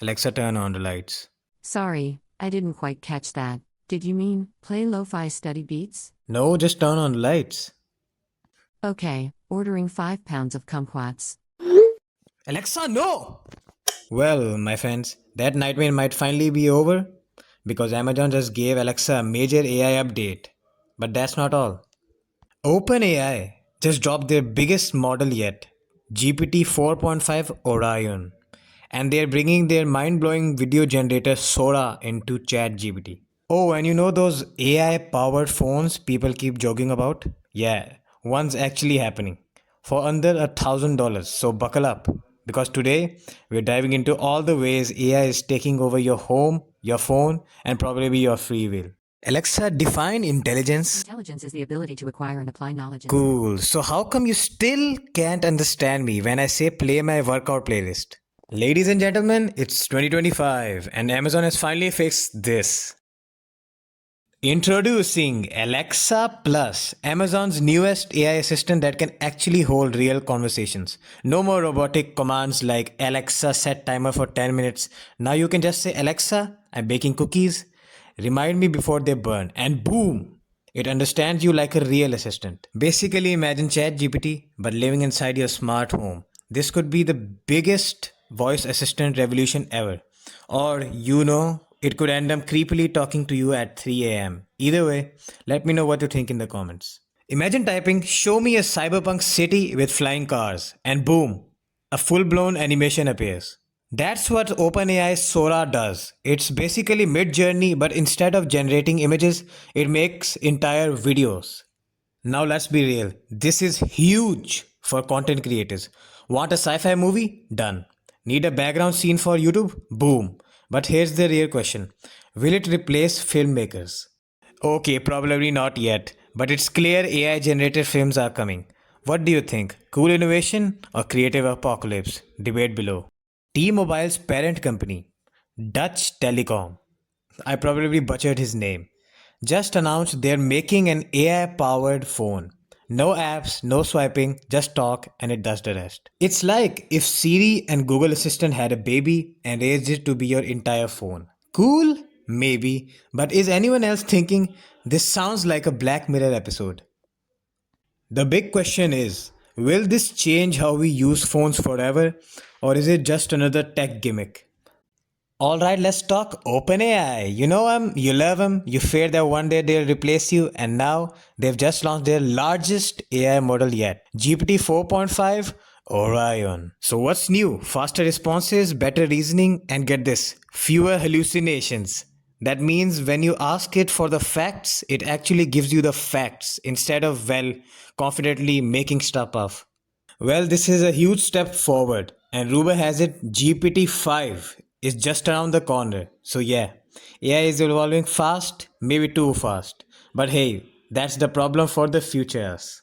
Alexa, turn on the lights. Sorry, I didn't quite catch that. Did you mean play lo-fi study beats? No, just turn on the lights. Okay, ordering 5 pounds of kumquats. Alexa, no! Well, my friends, that nightmare might finally be over because Amazon just gave Alexa a major AI update. But that's not all. OpenAI just dropped their biggest model yet, GPT 4.5 Orion, and they're bringing their mind blowing video generator Sora into ChatGPT. Oh, and you know those AI powered phones people keep joking about? Yeah, one's actually happening for under $1,000. So buckle up because today we're diving into all the ways AI is taking over your home, your phone, and probably your free will. Alexa, define intelligence. Intelligence is the ability to acquire and apply knowledge. Cool. So, how come you still can't understand me when I say play my workout playlist? Ladies and gentlemen, it's 2025 and Amazon has finally fixed this. Introducing Alexa Plus, Amazon's newest AI assistant that can actually hold real conversations. No more robotic commands like Alexa set timer for 10 minutes. Now you can just say, Alexa, I'm baking cookies. Remind me before they burn. And boom! It understands you like a real assistant. Basically, imagine ChatGPT, but living inside your smart home. This could be the biggest voice assistant revolution ever. Or, it could end up creepily talking to you at 3 a.m. Either way, let me know what you think in the comments. Imagine typing, show me a cyberpunk city with flying cars, and boom, a full blown animation appears. That's what OpenAI Sora does. It's basically mid journey, but instead of generating images, it makes entire videos. Now let's be real, this is huge for content creators. Want a sci-fi movie? Done. Need a background scene for YouTube? Boom. But here's the real question. Will it replace filmmakers? Okay, probably not yet, but it's clear AI generated films are coming. What do you think? Cool innovation or creative apocalypse? Debate below. T-Mobile's parent company, Dutch Telecom, I probably butchered his name, just announced they're making an AI powered phone. No apps, no swiping, just talk and it does the rest. It's like if Siri and Google Assistant had a baby and raised it to be your entire phone. Cool? Maybe. But is anyone else thinking this sounds like a Black Mirror episode? The big question is, will this change how we use phones forever or is it just another tech gimmick? Alright, let's talk OpenAI. You know them, you love them, you fear that one day they'll replace you, and now they've just launched their largest AI model yet, GPT 4.5 Orion. So, what's new? Faster responses, better reasoning, and get this, fewer hallucinations. That means when you ask it for the facts, it actually gives you the facts instead of, confidently making stuff up. Well, this is a huge step forward, and rumor has it GPT 5 is just around the corner. So, yeah, AI is evolving fast, maybe too fast. But hey, that's the problem for the future us.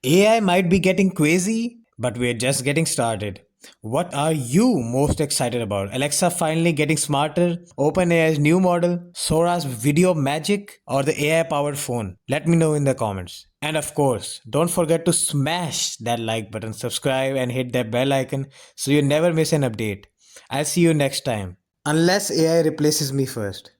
AI might be getting crazy, but we're just getting started. What are you most excited about? Alexa finally getting smarter, OpenAI's new model, Sora's video magic, or the AI powered phone? Let me know in the comments. And of course, don't forget to smash that like button, subscribe, and hit that bell icon so you never miss an update. I'll see you next time. Unless AI replaces me first.